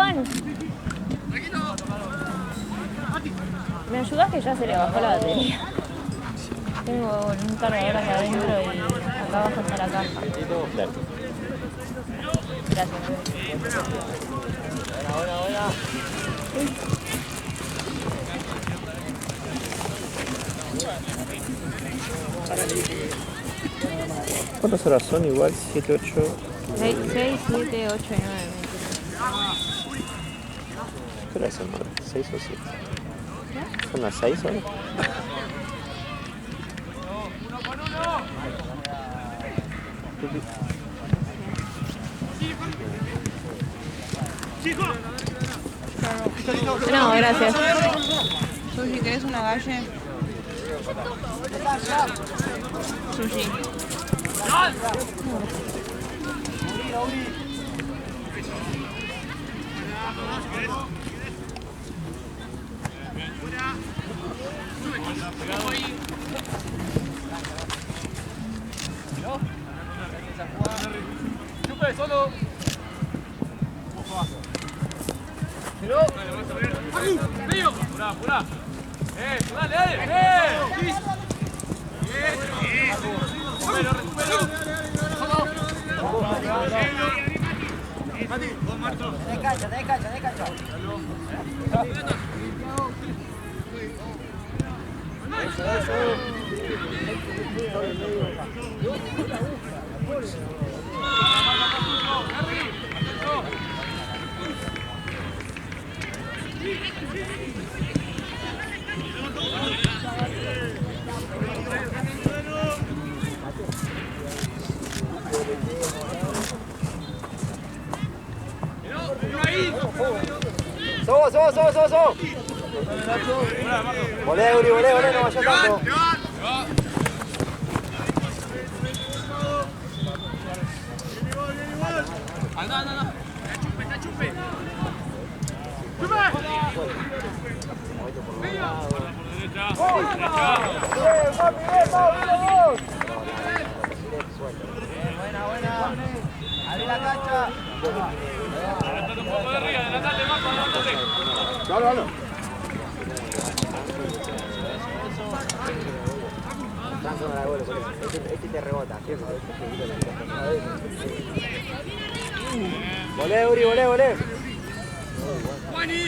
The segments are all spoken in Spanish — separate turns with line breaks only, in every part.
Juan. ¿Me ayudás que ya se le bajó la batería? Tengo un cargador acá adentro y acá abajo está la caja. Gracias.
Buena. ¿Cuántas horas son? Igual 7, 8...
6, 7, 8 y 9.
¿Qué horas son ahora? ¿6 o 7? ¿Son las 6 ahora?
No, gracias.
Sushi, ¿querés una galle? Sushi.
Chupe, solo. ¡Medio! ¡Apurá! ¡Dale! ¡Recupero! Mati, vos Marto.
De cancha. ¡Sobo! Volé, Uri, no vaya tanto.
Anda. Está chupe.
Buena. Abrí la cancha.
Adelantate un poco de arriba, adelantate, Marco, adelantate.
Dale. Franco no la devuelve por eso. Este te rebota. Volé, Uri, volé.
Juani.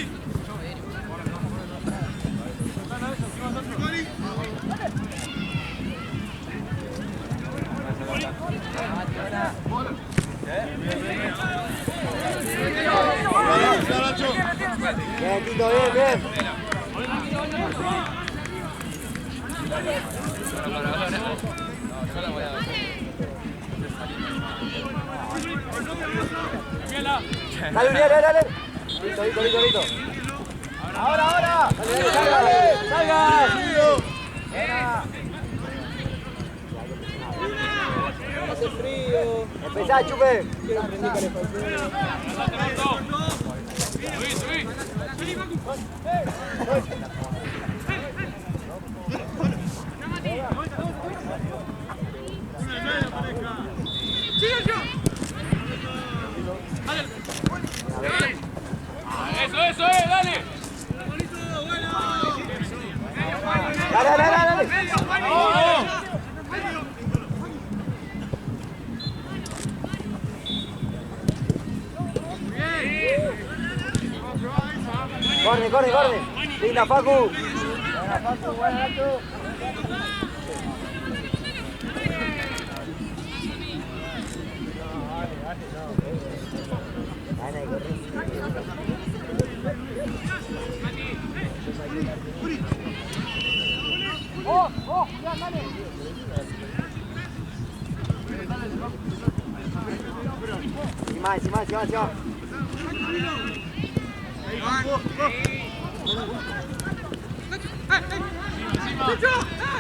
Bien, Tito, bien. Dale. Listo. Ahora. Dale. Salga. Buena. Hace frío. Empezá, Chupe. Quiero aprender calefacción.
Subí. Eso, dale.
Dale. Corre. Linda, Facu. Buena, Nacho.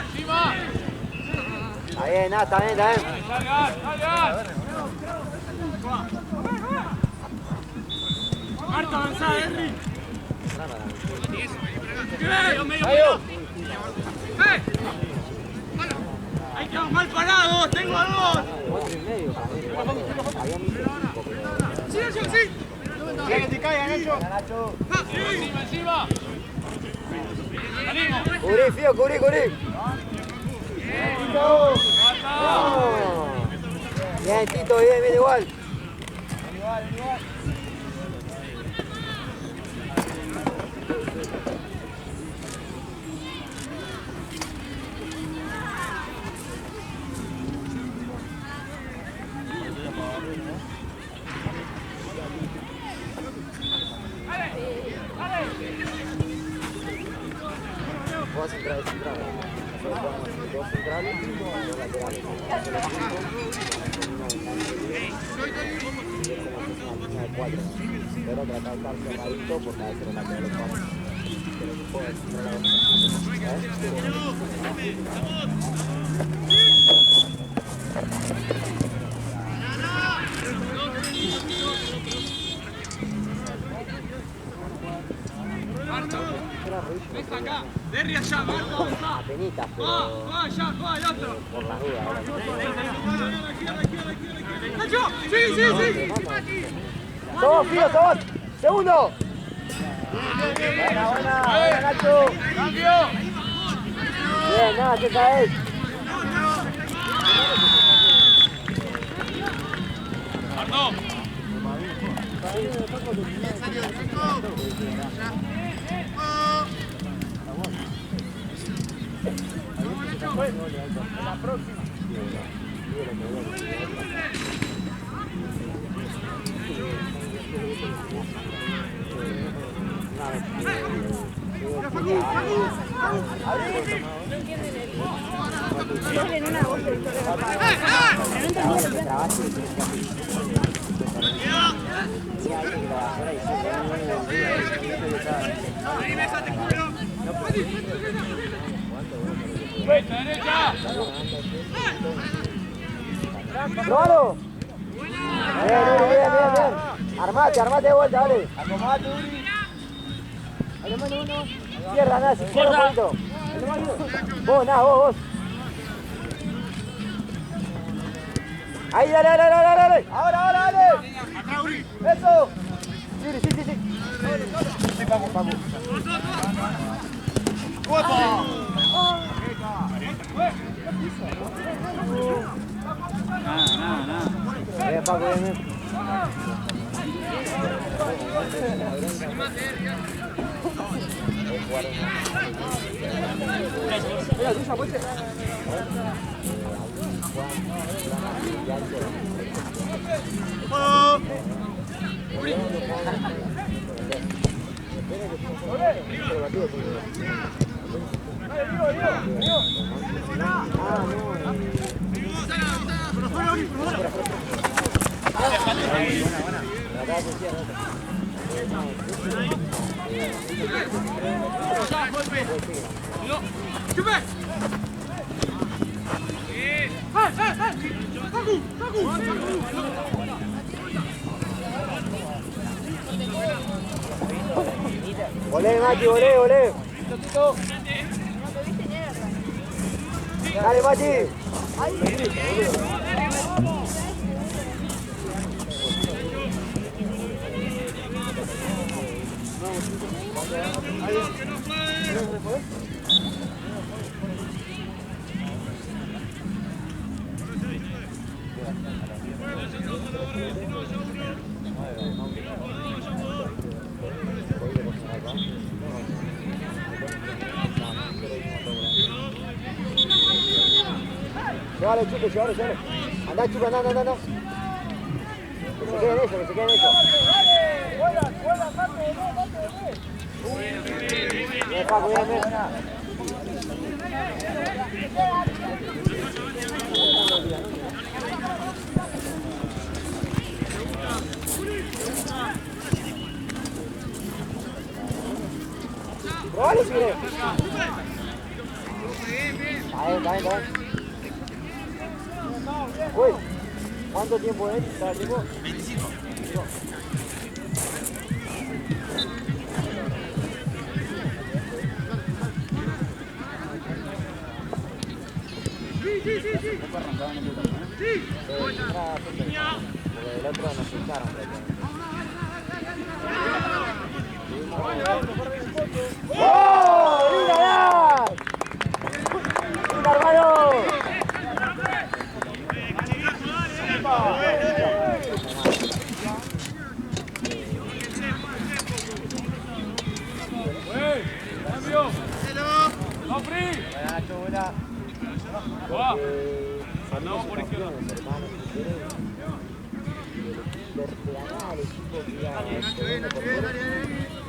Encima. Está bien, está bien.
Salga. Marta, avanzá, Henry. Medio. Hay que mal parados, tengo a 2.
4 y medio.
Sí.
Que te caigan, Nacho.
Encima, encima. Salimos.
Cubrí, Fío, cubrí. Bien, Tito, bien, igual. Vos central. Nosotros jugamos dos centrales y dos laterales. Cuatro. Pero tratar de estar cerradito porque a veces los laterales vamos.
Ven acá. Derri allá, Marco.
Apenitas, pero
Va allá, va el otro.
por las dudas.
¡Nacho! ¡Sí!
¡Somos, Fío, somos! ¡Segundo! Buena, Nacho.
¡Cambio!
Bien, nada, te caes.
¡Marto!
La próxima.
¡Derecha, derecha!
¡Probalo! Bien. Armate de vuelta, dale. Acomodate, Uri. Cierra, Nazi, cierra un poquito. Vos. Ahí, dale. Ahora, dale.
¡Acá, Uri!
Eso. Sí. Sí, Paco. Nada. Bien, Paco, bien. Mira, tuya, pues. Olé, Mati, olé. Dale, Mati. Llévale. Andá, Chupe, andá. Que se queden ellos. Bien, Paco, bien. Probale, si querés. Está bien. Uy, ¿cuánto tiempo es? ¿Cada tiempo?
25.
Porque el otro nos echaron. ¡Oh! ¡Linda, hermano!
Cambio. No free.
Nacho, buena.
Va. Andamos por izquierda.
Ganar el equipo que iba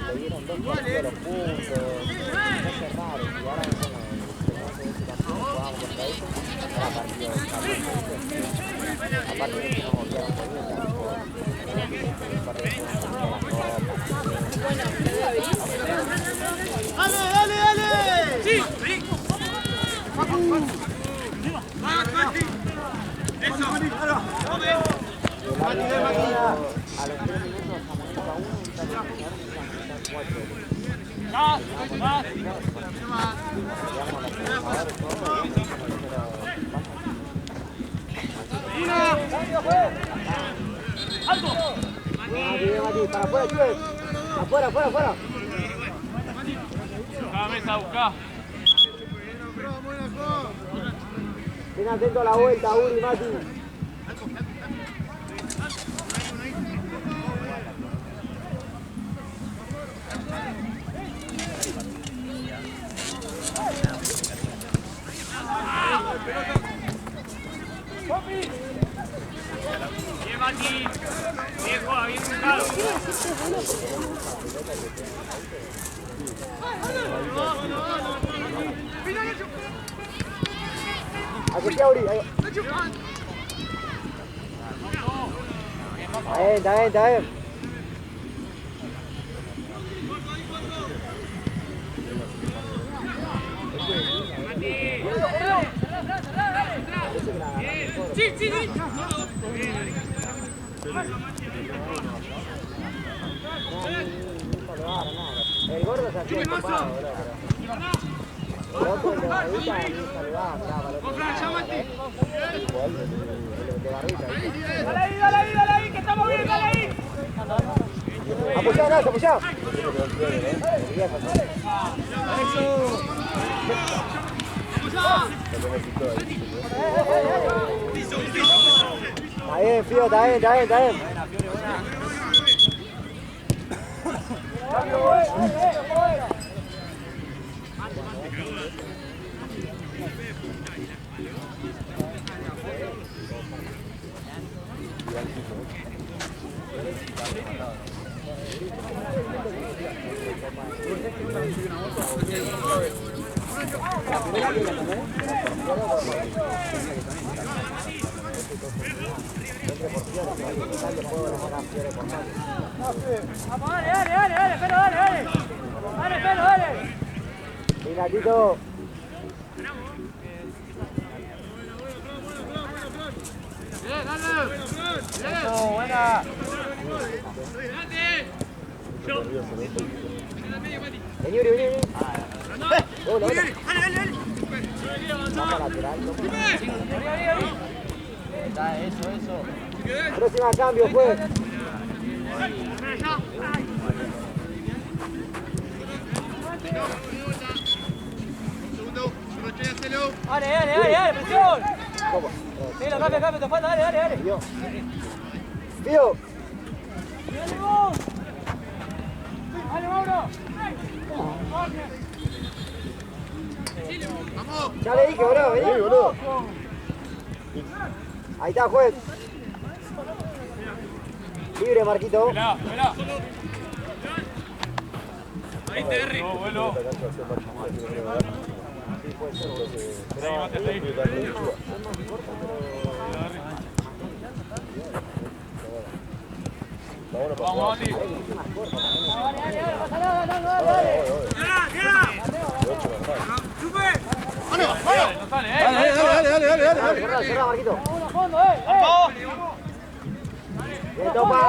segundo por gol, le dieron 2 partidos puntos, cosas raras, y ahora jugábamos contra ellos, era partido de aparte de que no volvieron por
¡Dale! ¡Sí!
a los 3 minutos amonesta uno y está en 4. Mati, para afuera, Chuez. Afuera.
Buscá, Mesa, buscá.
Ten atento a la vuelta, Uri, Mati.
Bien, Mati. Bien, juega, bien buscado.
Aquí está, Uri. Está bien.
Sí.
El gordo se hacía ocupado, bro. El otro, el de Barbita, a mí saludaba, miraba al otro. El de Barbita, ¿viste?
Dale ahí, que estamos bien, dale ahí.
Apoyá, Nacho, apoyá. Está bien, Fío, está bien.
Vamos, dale, pero dale.
Bien, Natito.
Eso, buena.
Vení, Uri. Hola. Baja lateral. Eso. Próxima cambio, pues.
Dale, presión.
¿Cómo?
Sí, lo cambio, te falta, dale.
Fío.
Dale, Mauro.
Ya le dije, boludo, vení. Sí, boludo. Ahí está, juez. Libre, Marquito.
Pelá. Ahí te derri. No, vuelo.
Sí, puede ser,
Ahí, Matete, ahí. Vamos, Mati. No sale,
Dale, cerrá, Marquito. Bien, topa.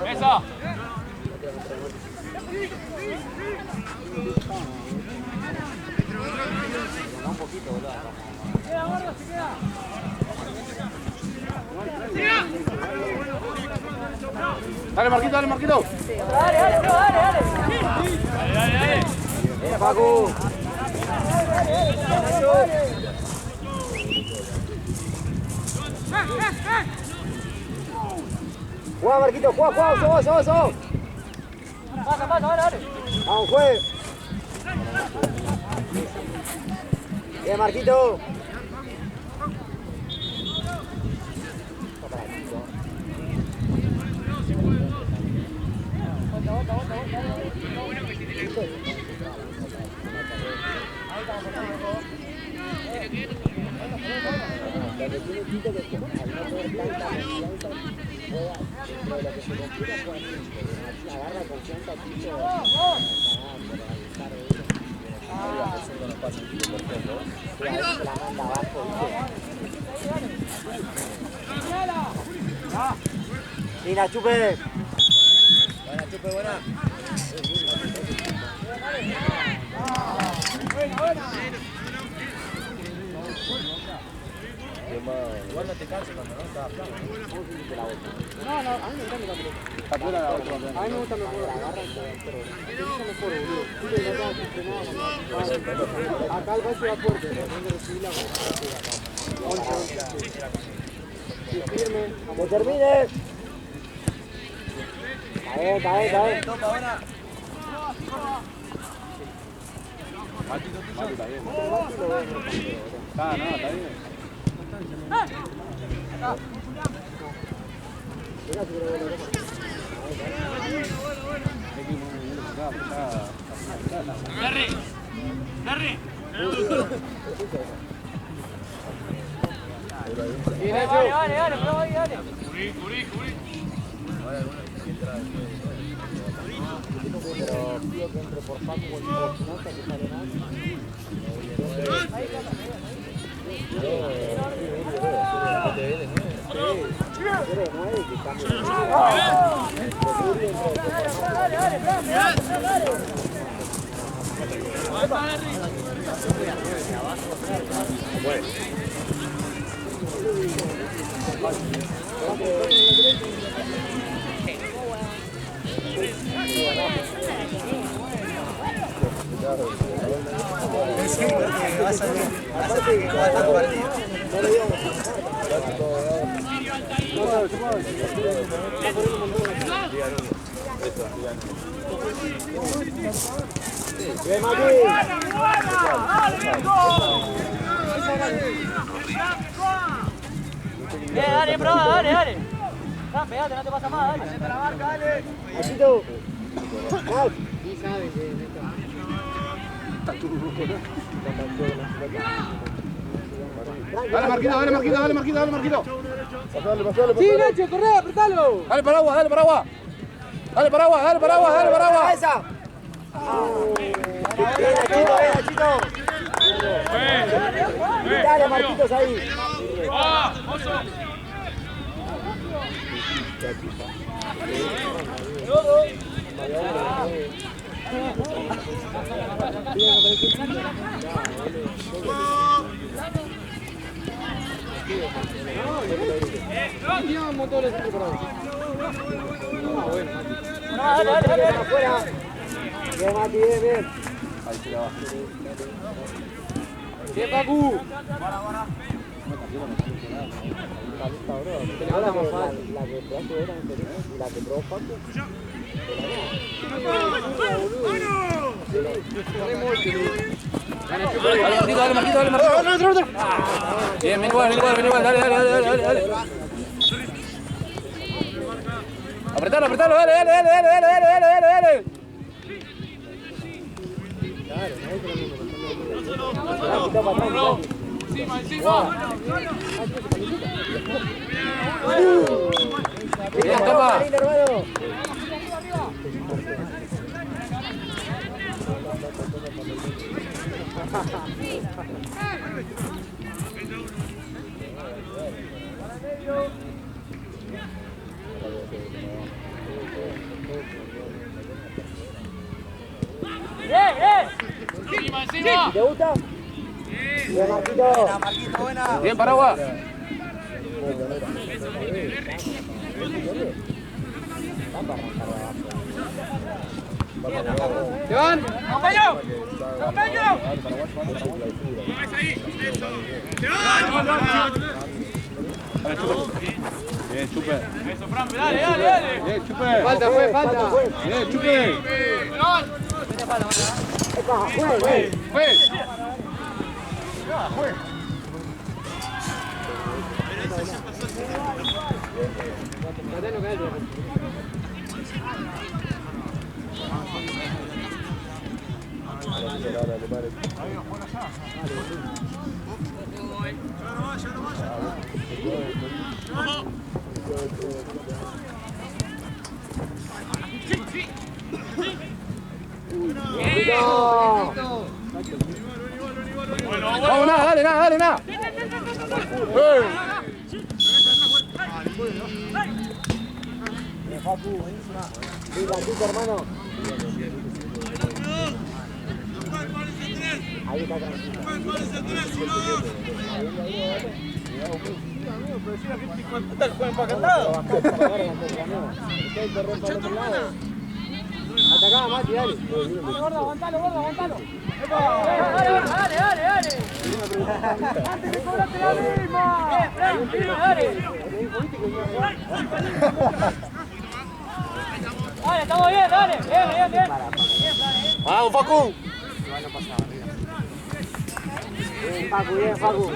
Mesa.
Un poquito, boludo.
Queda, gordo, se queda.
Dale, Marquito, dale, Marquito.
Dale.
Facu. Juega, Marquito, juega, vamos.
Pasa, dale.
Vamos, juegue. Bien, Marquito. Mira, chupe. Buena. Igual no te canses cuando no estás plano. No, a mí me encanta la pelota. A mí me gusta mejor. Acá el bache va fuerte, donde recibir la bola. Firme. ¡Que termine! Está bien. Toca ahora. Está bien. Está bien.
Larry.
Dale.
Cubrí.
Pero pido que entre por Facu o el Nota que sale más. Bien, Mati.
Dale, prueba, dale. Pegate, no te pasa más, dale.
Hacete la marca, dale. Machito. Sí sabe que
Dale, Marquito. Pasale.
Sí, Nacho, corre, apretalo.
Dale paraguas.
Esa. Bien, Nachito. Dale, Marquitos ahí. Motores preparados.
Dale.
Afuera. Bien, Mati, bien.
Ahí se la va.
Bien, Facu. La que Plazo era y la que probó Facu.
Dale, Marquito. Bien, igual. Dale. Apretalo, dale.
Encima.
Bien, toma.
Encima.
¿Te gusta? Bien, Marquito. Buena.
Bien, paraguas. ¡Iván! ¡Compañero! ¡Compañero!
Bien, chupe.
Eso, Fran, dale, dale, dale.
Bien, chupe.
Falta.
Bien, chupe.
Epa, juegue.
Vamos, dale.
Brillantito, hermano. Ahí está tranquilo. Atacá, Mati, dale.
Gordo, aguantalo. Dale. Antes de cobrarte la misma. Dale, estamos bien, dale. Bien.
Vamos, Facu.
Bien, Facu.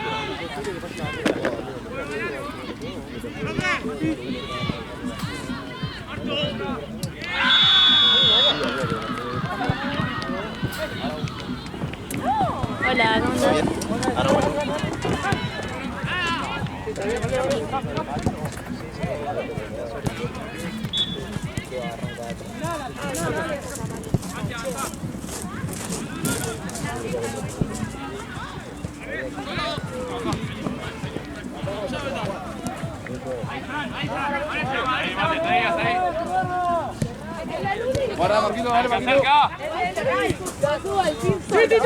Hola, ¿cómo estás?
Guarda, Marquito, dale, Marquito.
¡Sí, Tito!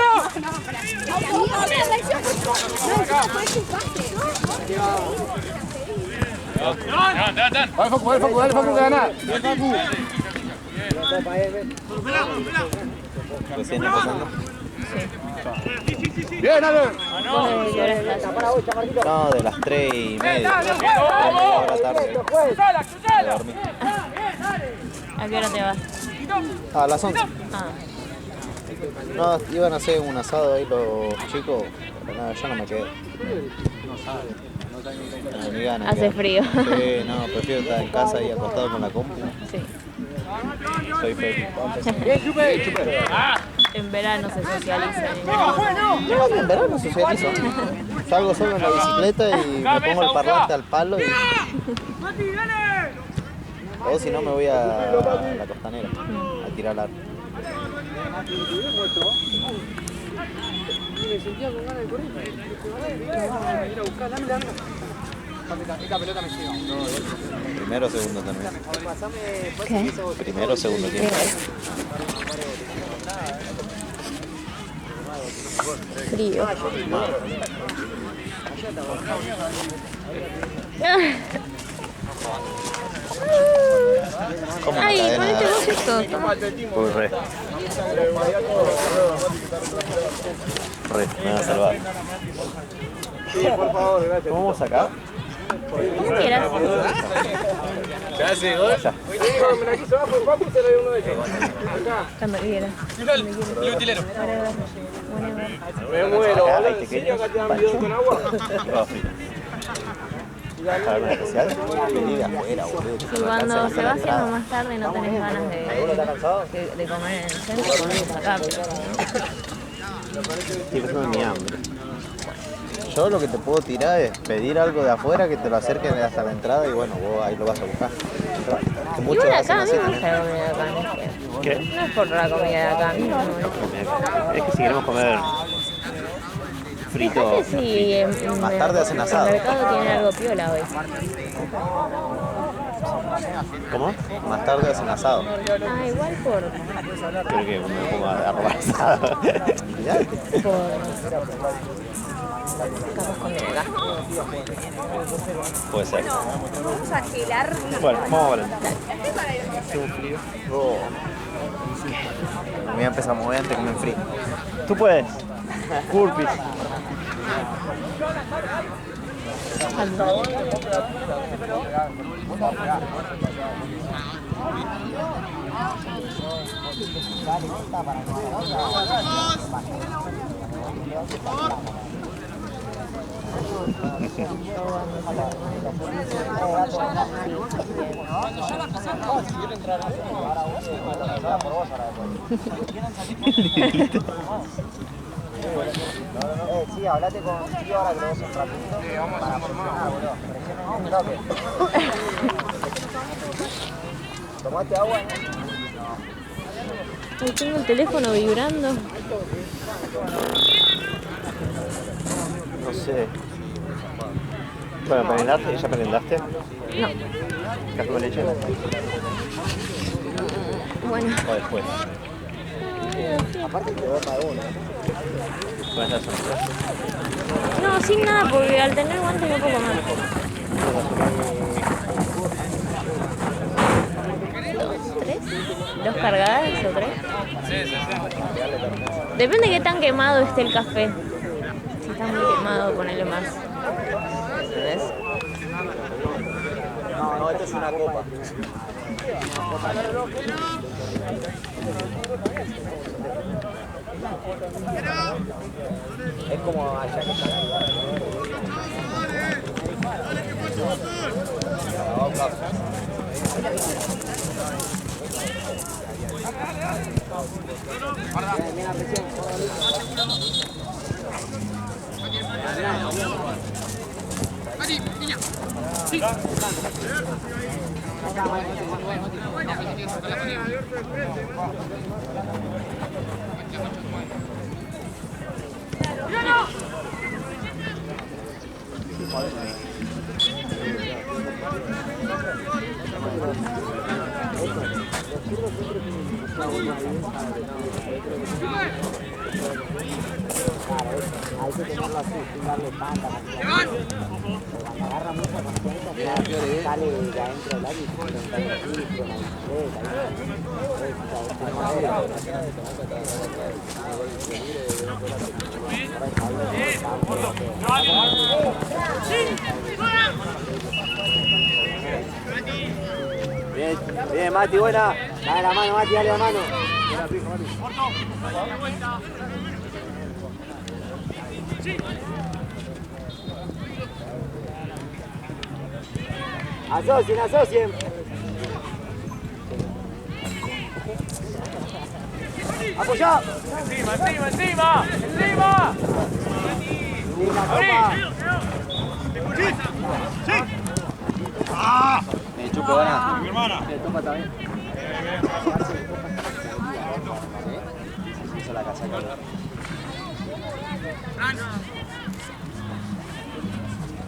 Dan.
Dale, Facu, que gana.
Recién empezando.
Bien, dale.
No, de las 3:30.
¡Vamos!
Ahora tarde.
¡Cruzala!
Dormí.
¿A qué hora te vas?
A las 11.
Ah,
No, iban a hacer un asado ahí los chicos, pero nada, yo no me quedo. No, ni ganas,
hace
ni ganas.
frío.
Sí, no, prefiero estar en casa y acostado con la compu.
Sí.
Soy feliz.
En verano se socializa.
No, en verano socializo. Salgo solo en la bicicleta y me pongo el parlante al palo y... O si no me voy a la costanera a tirar al arco.
Me sentía con ganas de correr. Ir a buscar, dame. Esta pelota me llega.
Primero o segundo también.
¿Qué?
Primero o segundo tiempo.
Frío.
¿Cómo
Ay,
cadena?
ponete vos esto.
Uy, re, me van a salvar.
Sí, por favor, gracias.
¿Cómo vamos acá?
Como quieras.
Allá.
Me la quiso abajo, Facu se lo dio uno de ellos. Acá.
Cuando quieras.
Y utilero.
Me muero,
Acá hay
boludo. Sí,
pequeños
acá te dan bidón con agua.
¿Algo especial? Vení de afuera, boludo.
Y cuando se va haciendo más tarde no tenés ganas
¿Está cansado?
de comer en el centro, comemos acá, pero...
Estoy pensando en mi hambre. Yo lo que te puedo tirar es pedir algo de afuera que te lo acerquen hasta la entrada y bueno, vos ahí lo vas a buscar. Que muchos
Igual
hacen
acá, a mí
así.
me gusta la comida de acá, no es
¿Qué?
que... No es por la comida de acá, a mí no me molesta.
Es que si queremos comer frito,
Fíjate si en
más tarde hacen asado.
el mercado tiene algo piola hoy.
¿Cómo? Más tarde hacen asado.
Ah, igual por...
Creo que me pongo a robar asado. Mirate.
Capaz con acá.
Puede ser.
Vamos a gelar.
Bueno, vamos a ver. Tengo frío. Oh. Me voy a empezar a mover antes que me enfríe. Tú puedes. Purpis.
Sí, hablate con tío ahora que lo ves un ratito para presionar, boludo. Presionen un toque. ¿Tomaste agua?
Ahí tengo el teléfono vibrando.
No sé. Bueno, ¿perendaste? ¿Ya perendaste?
No.
¿Café con leche?
Bueno.
O después.
Aparte te doy más de uno.
Buenas tardes.
No, sin nada, porque al tener guantes no puedo comer. ¿Dos cargadas o 3? Depende de qué tan quemado esté el café. Si está muy quemado, ponele más. ¿Entendés?
No, esto es una copa. Es como allá que está. Mira, presión. Hay que tenerlo así, sin darle tanta confianza. Cuando agarra mucha confianza, sale de adentro del área y se pone así, con la Bien, bien, Mati, buena. Dale la mano, Mati, dale la mano. Asocien, asocien. Apoyá.
Encima, encima, encima, encima.
Linda copa.
Me chupo ganas.
Mi hermana.
Le toca también.
Se hizo la casaca.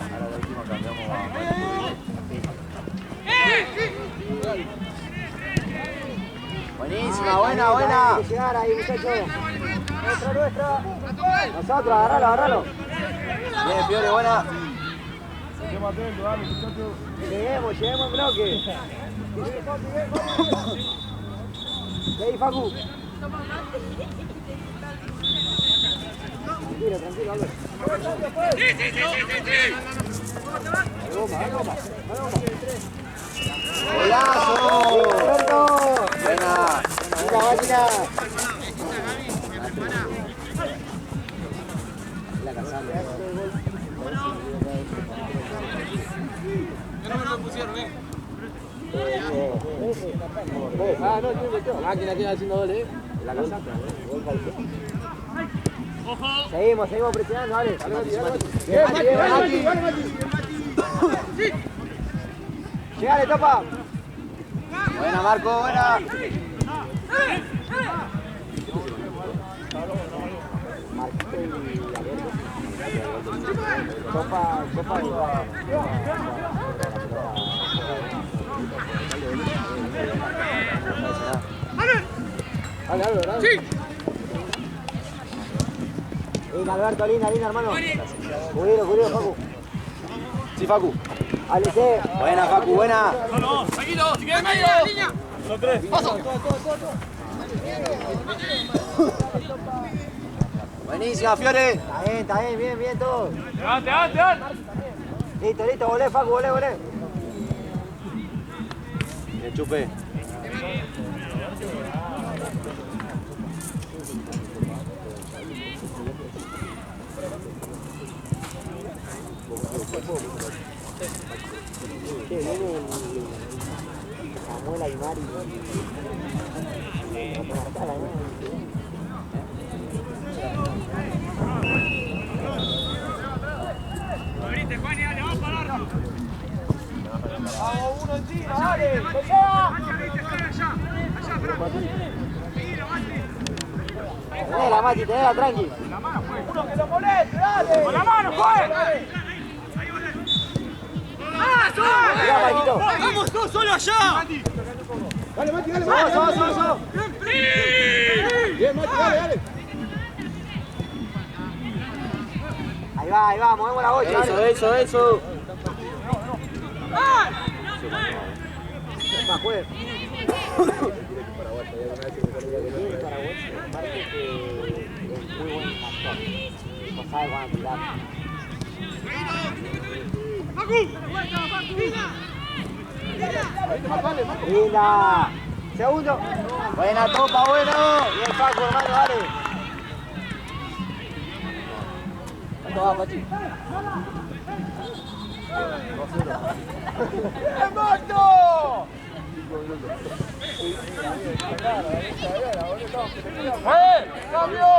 Ahora de último cambiamos a...
Buenísima, buena, buena. Hay que llegar ahí, muchachos. Nuestra, nuestra. Nosotros, agarralo, agarralo.
Bien, Fiore, buena.
Lleguemos, lleguemos en bloque. De ahí, Facu. Tranquilo, tranquilo, Albert.
¡Golazo!
¡Roberto!
Buena.
¡Mira, máquina! La casando. Ah, no, tiene metió. Máquina queda haciendo doble, La casanta, Seguimos, seguimos presionando, dale. Bien, Mati, bien, Mati. Llegale, topa.
Buena, Marco, buena.
Topa, topa. Dale, dale, ¿verdad? Sí. Linda, Alberto, linda, hermano. Cubrido, Facu.
Sí, Facu.
Alece.
Buena, Facu, buena.
Tranquilo, si quieres medio. Son tres. Paso.
Buenísima, Fiore.
Está bien, bien todo.
Levante.
Listo, volé, Facu, volé.
Bien, Chupe.
Viene Samuel Aymar y...
Abrite, Juan, y dale, vamos para largo.
Vamos, uno encima, dale, que sea. Tenela, Mati, tenela, tranqui. Uno que lo moleste, dale.
Con la mano, Juan.
Mirá, Marquito.
¡Vamos tú solo allá!
Dale, Mati, dale. Vamos. Bien, Mati, dale. Ahí va, movemos la bocha.
Eso.
Va, juegue. No sabe cuándo tirar. Linda. Segundo. Buena topa, bueno. Bien, Paco, hermano, dale. ¿Cuánto va, Pachi? ¡Remoto!
¡Cambio!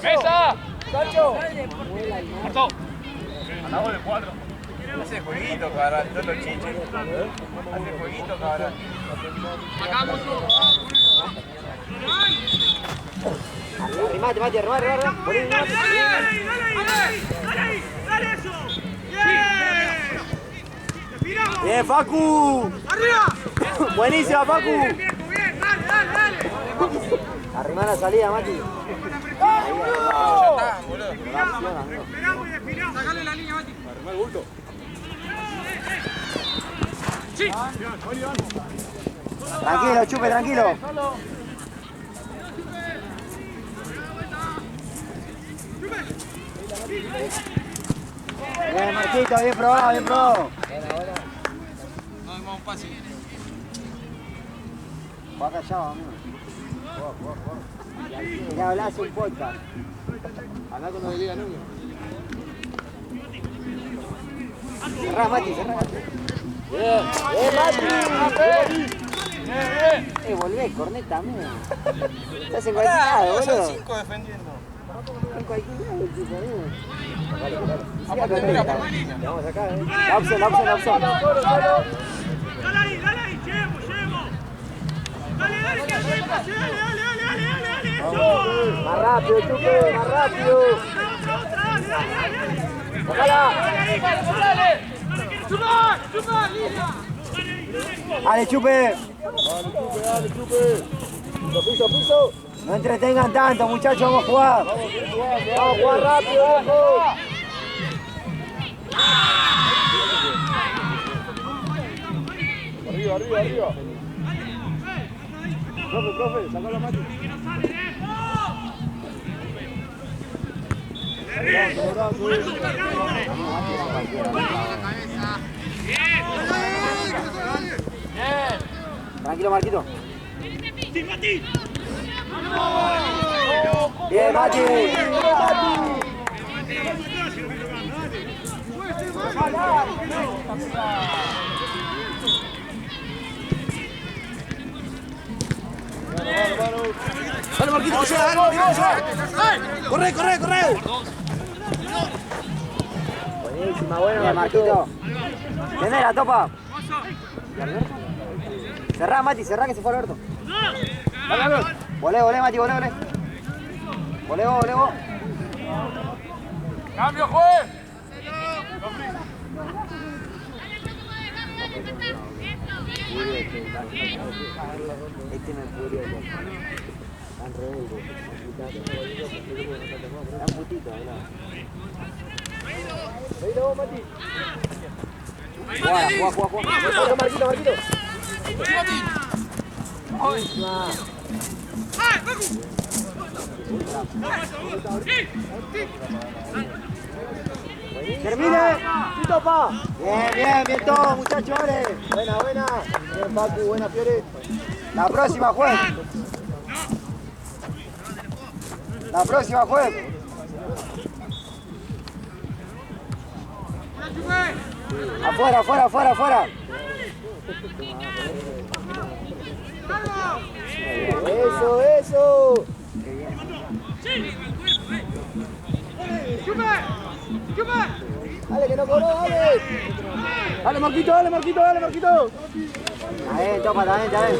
¡Mesa!
¡Sancho!
¡Marto! Ganamos de 4.
Hace jueguito, cabrón, todos los chiches. Hace jueguito, cabrón.
¡Sacamos
Arrimate, Mati, arrimate.
¡Dale eso! ¡Bien!
Bien, Facu.
¡Arriba!
Buenísima, Facu.
Bien, dale!
Arrimá la salida, Mati.
Esperamos y despiramos. Sacale la línea, Mati.
Arrimá el bulto.
Sí.
Tranquilo, Chupe, tranquilo. Bien, Marquito, bien probado.
No, un pase.
Va callado, amigo. Mirá, hablá, hace un podcast.
Andá con los de Liga Núñez.
Cerrá, Mati.
Bien,
Mati. Volvé, corneta, amigo. Estás en cualquier lado, boludo.
5 defendiendo.
En cualquier lado, el tipo, amigo. Siga corneta. Le vamos acá, La opción.
Dale ahí, llevo. Dale, que hace el pase, dale, eso.
Más rápido, Chupe, más rápido.
Dale.
Ojalá.
Dale, sumar, línea.
Dale, Chupe.
dale, Chupe. Piso.
No entretengan tanto, muchachos, vamos a jugar. Vamos a jugar rápido, viejo.
Arriba. Profe, sacá la máquina.
Tranquilo, Marquito.
Bien, Mati.
Bien, Mati.
Dale, Marquito, que sea. Corre.
Buenísima, buena, Marquito. ¿Tenés la topa? Cerrá, Mati, que se fue Alberto. Volé, Mati, volé. Volé vos.
Cambio, juez.
Este me pudrió. Tan rebelde. Está putito, ¿no? Venga vos, Mati. Juega. Marquito. Termine, Tito, pa. Bien todo, muchachos, vale. Buena. Bien, Pacu, buena, Fiore. La próxima, juez. Afuera. Eso. Dale, que no cobró, dale. Dale, Marquito. Está bien, Topa, está bien.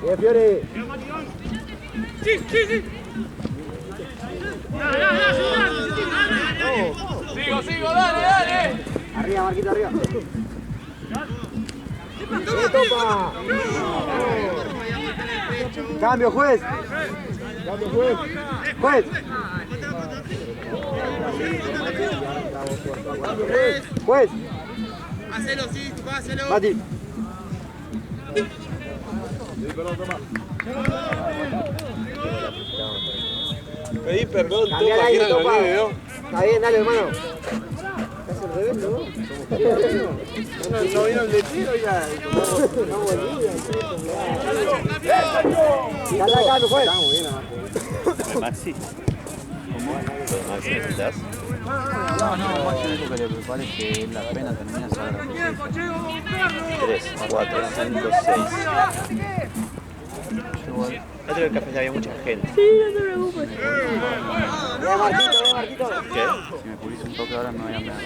Bien, Fiore.
Sí. Sigo, dale.
Arriba, Marquito, arriba. Topa. Cambio, juez. Juez.
Hacelo, sí, hacelo.
Mati.
Pedí perdón,
Cambiá el aire, Topa. Está bien, dale, hermano. Estás al revés, ¿no?
No vino el de tiro ya.
Dale acá, tu juez.
Maxi. ¿Cómo? ¿Maxi necesitas?
No, Maxi dijo que le prepare que la pena termina ahora.
3, 4, 5, 6. Dentro del café había mucha gente.
Sí, no te preocupes.
Marquito.
¿Qué?
Si me pulís un toque ahora me voy a mear.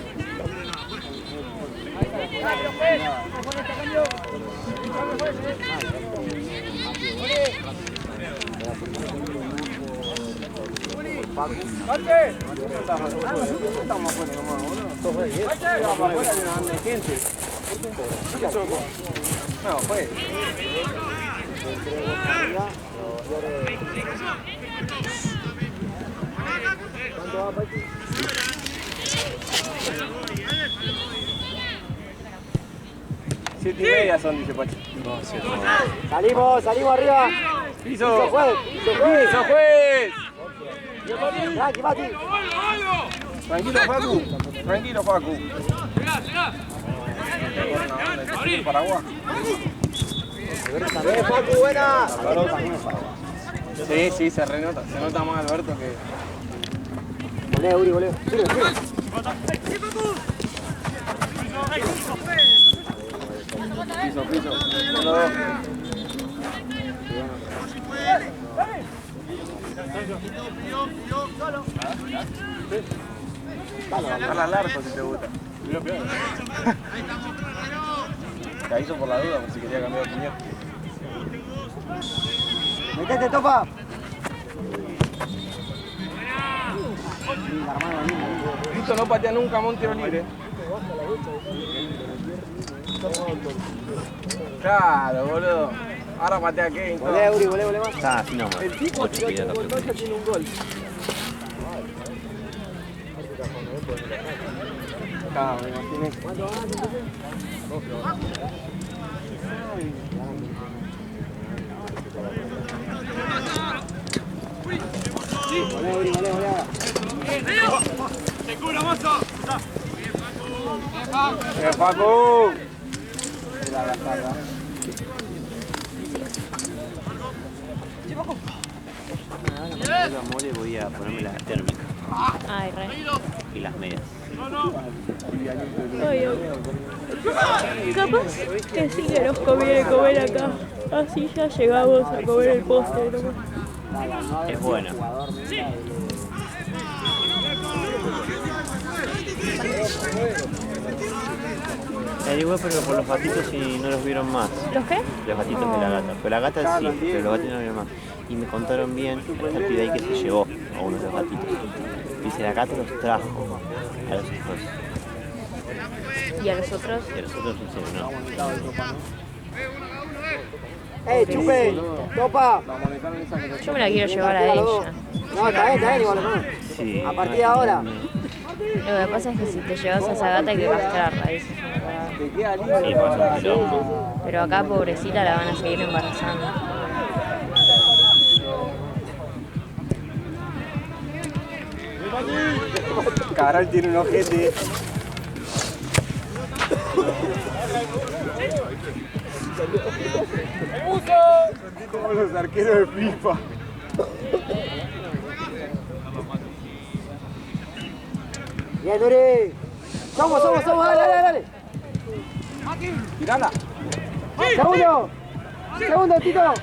Siete y media son, dice Pachi.
Salimos arriba.
Piso,
Juez.
juez.
Tranqui, Mati.
Tranquilo, Facu.
Abrí.
Paraguay.
Bien, Facu, buena.
Sí, se renota. Se nota más Alberto que...
Voleo.
Piso. Uno, dos. Dale al arco si te gusta. Te aviso por la duda, por si quería cambiar de opinión.
Metete, Topa.
Listo, no patea nunca a un tiro libre. Claro, boludo. Ahora patea Kevin.
Voleo más.
Está así nomás.
El tipo
Ocho
que
pidió la
con
pelota.
Rocha tiene un gol. Ah, me imaginé.
Voleo.
¡Se cura, mozo!
Bien, Paco.
La mole voy a ponerme la térmica
Ay, re.
y las medias.
Ay, capaz que sí que nos conviene comer acá. Así ya llegamos a comer el postre nomás.
Es buena. Igual, pero por los gatitos y no los vieron más.
¿Los qué?
Los gatitos de la gata. Pero la gata sí, pero los gatitos no vieron más. Y me contaron bien esta pibe ahí que se llevó a uno de los gatitos. Dice, la gata los trajo a los otros.
¿Y a los otros?
Y a los otros dicen, no.
Chupe, Topa.
Yo me la quiero llevar a ella.
No, está bien, igual.
Sí.
A partir de ahora.
Lo que pasa es que si te llevas a esa gata hay que castrarla, eso es una cagada.
Te queda libre.
Sí, pues, pero...
Pero acá, pobrecita, la van a seguir embarazando.
Cabral tiene un ojete. Sentí como los arqueros de FIFA.
Bien, Nuri. Somos, dale.
Tirala.
Segundo, Tito.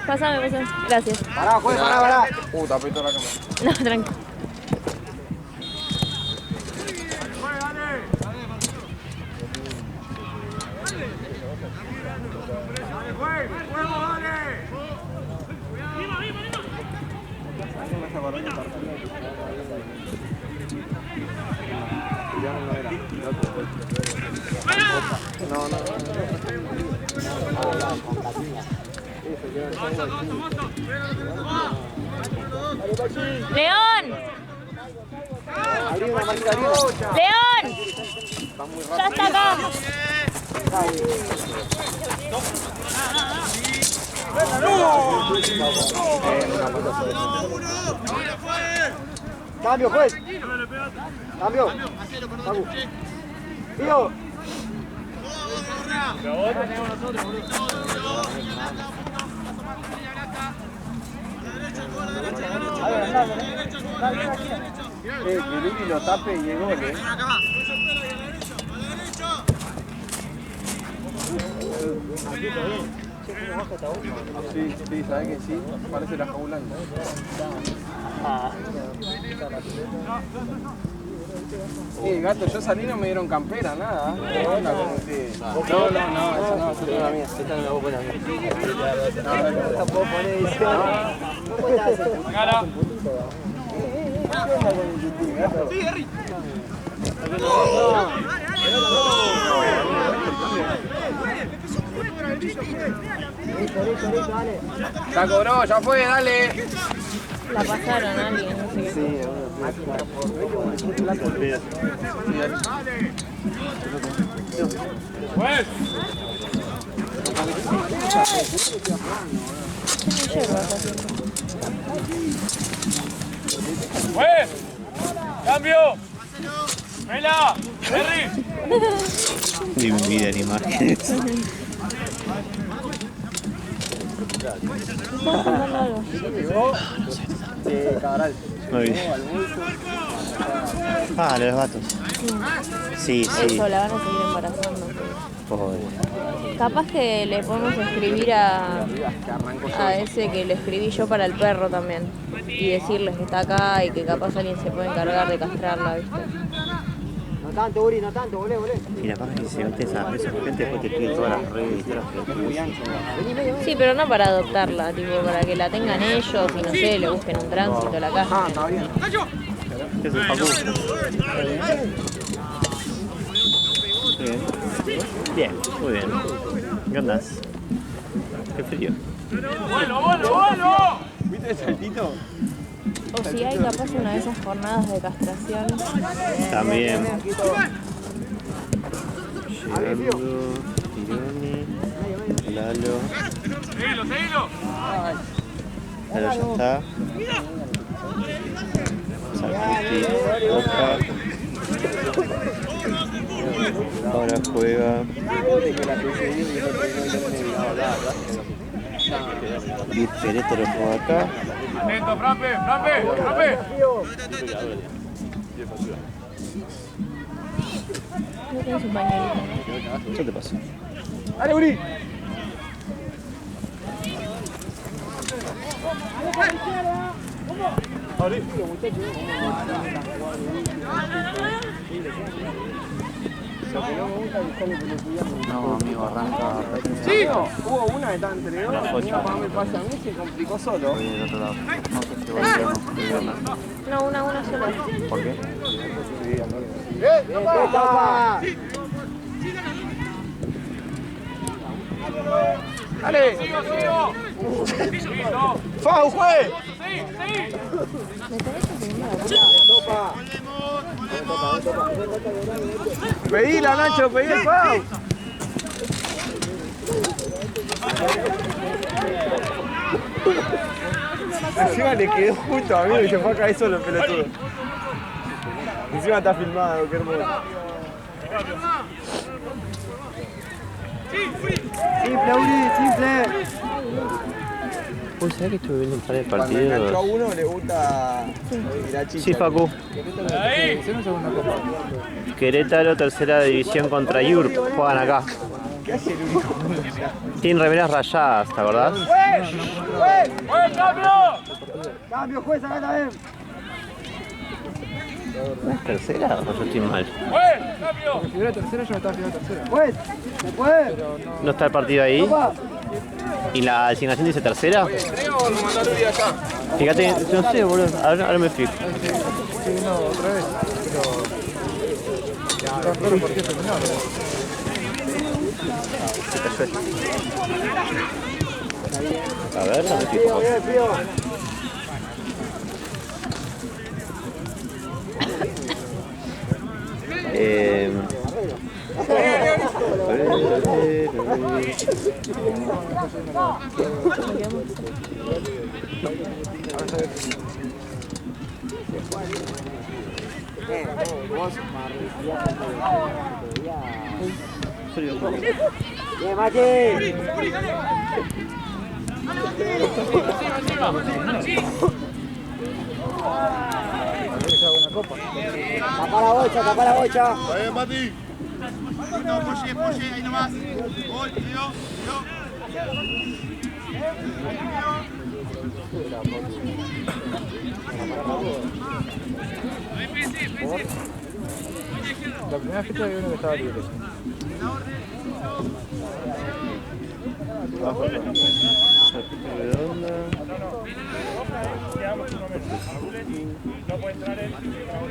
Pásame. Gracias.
Pará, juez, pará.
Tapito la cámara.
No, tranquilo. ¡León! ¡León! ¡Ya está acá!
Cambio, juez. Cambio. Tío.
Que Luli lo tape y el gol, Sí, sabes que sí, parece la jaulanda. Gato, yo salí y no me dieron campera, nada. ¿Qué onda con ustedes? No, esa no, esa es la mía. Esta no la voy a poner a mí. No la puedo poner edición.
Cara.
Ya cobró, ya fue, dale.
La pasaron a alguien, no sé qué.
Pues. Pues. Cambio. Mela. Henry.
Ni mi vida ni imágenes.
¿Estás tomando algo?
Cabral.
Muy bien. Los gatos. Sí.
Eso, la van a seguir embarazando.
Pobre.
Capaz que le podemos escribir a ese que le escribí yo para el perro también. Y decirles que está acá y que capaz alguien se puede encargar de castrarla, ¿viste?
No tanto, Uri, no tanto, volé.
Y la paja es que se mete esa gente después te pide todas las redes y todas las pelotudas.
Sí, pero no para adoptarla, tipo para que la tengan ellos y no sé, le busquen un tránsito, la caja.
Está bien.
¿Qué es el Facu? Bien, muy bien. ¿Qué andas? Qué frío.
Bueno.
¿Viste el saltito?
O si hay capaz una de esas jornadas de castración.
También. Llegando, Tironi, Lalo.
Seguilo.
Lalo ya está. Salcuti, Boca. Ahora juega. Luis Pereto lo juega acá.
Atento, Frappe.
No tiene su pañuelito.
Yo te paso.
¡Dale, Uri!
No, amigo, arranca.
Sí, hubo una que estaba entre dos,
Las 8.
papá me pasa a mí, se complicó solo.
Voy del otro lado. No sé si voy a viernes.
No, una sola.
¿Por qué?
¡Tapa!
¡Dale! ¡Fau, juez! Pedila, Nacho, pedí el Fau. Encima le quedó justo a mí y se fue a caer solo el pelotudo. Encima está filmado, qué hermoso. Simple, Uri, simple.
Uy, ¿sabés que estuve viendo un par de
Cuando enganchó a
partidos?
uno le gusta la chicha.
Sí, Facu. Querétaro, tercera división contra Yur. Juegan acá.
¿Qué hace el único?
Tienen remeras rayadas, ¿te acordás?
¡Buen cambio!
Cambio, juez, acá también.
¿No es tercera o yo estoy mal?
¡Buen cambio!
Si era tercera, yo me estaba fijando tercera.
Juez, ¿se puede?
¿No está el partido ahí?
Opa.
¿Y la designación dice tercera?
Creo que lo mandó Uri allá.
Fíjate, no sé, boludo. Ahora me fijo.
Sí, no, otra vez. Pero. Está raro porque terminó,
Se cayó esto. A ver, no me fijo.
Bien, Pío. Bien, Maki. Tapa la bocha, tapa la bocha.
Bien, Mati. No, Polle, ahí nomás. Gol, tío.
La primera fecha había uno que estaba libre.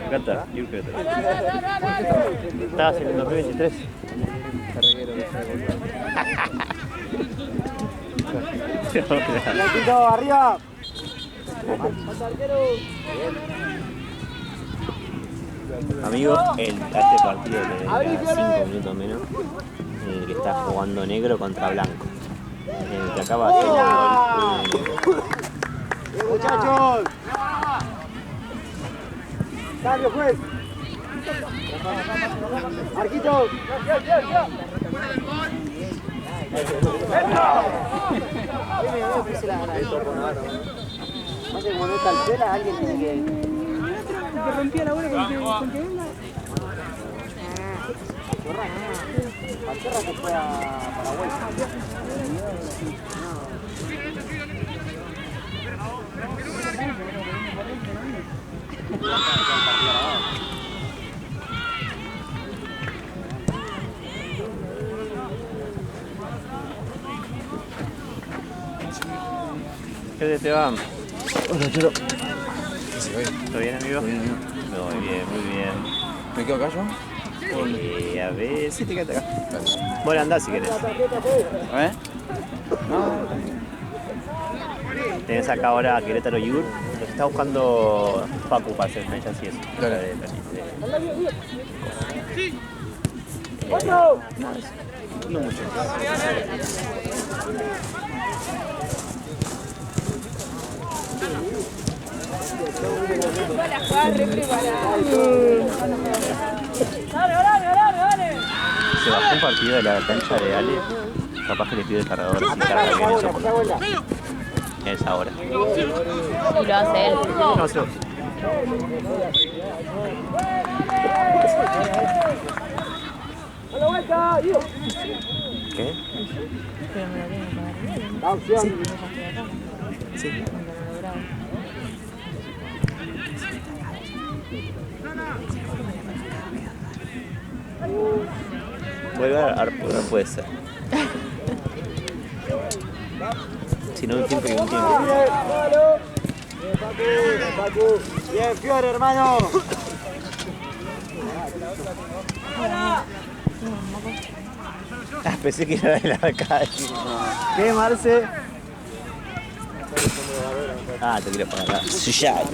Acá está, Yur Querétaro. Estabas en el 2023.
Blanquito, arriba.
Amigos, a este partido le queda 5 minutos menos. Que está jugando negro contra blanco. Que acaba de hacer
Bien, muchachos. Cambio, juez. Marquito. Más que como no está el pela, alguien tiene que...
Que rompía la bola con que venga.
Pachorra que fue a Paraguay.
¿Qué te va?
Hola, Chelo.
¿Todo bien, amigo? Muy bien, muy bien.
¿Me quedo acá yo?
A ver, sí, te quedas acá. Bueno, andá si querés.
¿Eh?
Tenés acá ahora a Querétaro Yur. Los está buscando Facu para hacer fechas y eso.
Dale.
¡Otro!
No mucho. Se bajó un partido de la cancha de Ale. Capaz que le pide el cargador. Se carga bien eso porque es ahora.
Y lo hace él.
No sé.
¡A la vuelta! ¡Ido!
¿Qué?
Pero me lo tienen que pagar bien.
La opción.
Sí. Vuelve a Arturo, puede ser. Si no, un tiempo y un tiempo.
Bien, Pacu. Bien, Fiore, hermano.
Ah, pensé que era de la arcade. ¿Qué, Marce? Ah, te quiero pagar. Suyay.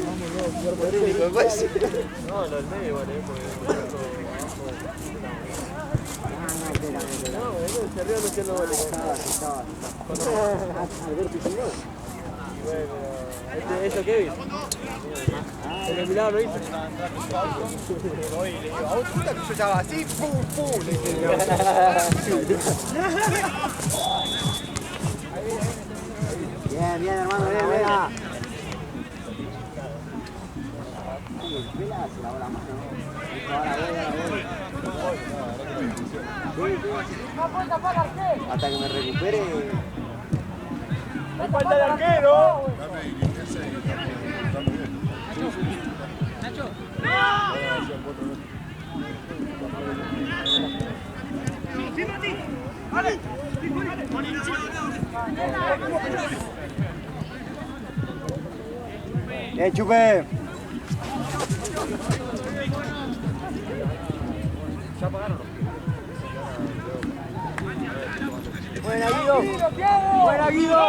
No, lo del medio igual, se ríe metiendo goles. Alberto Tiró. Y bueno, ¿eso qué viste? El milagro lo hizo. Hoy le digo, ¿a vos te gusta que yo estaba así? ¡Pum, pum! Le dije, bien, bien, hermano, bien, venga. Hasta que me recupere.
¡Me falta el arquero!
Nacho. Sí, Mati. Vale.
Chupe. Ya pagaron. Buena Guido. Buena Guido.